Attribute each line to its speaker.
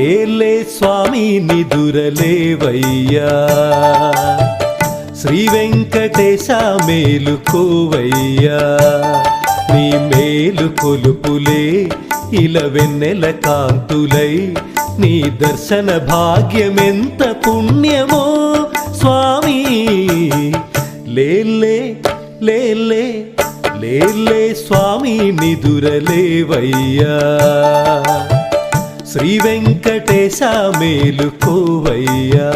Speaker 1: లేలే స్వామి నిదురలేవయ్యా శ్రీ వెంకటేశ మేలుకోవయ్యా నీ మేలు కొలుపులే ఇలా వెన్నెల కాంతులై నీ దర్శన భాగ్యమెంత పుణ్యమో స్వామి లేలే లేలే లేలే స్వామి నిదురలేవయ్యా శ్రీ వెంకటేశ మేలుకోవయ్యా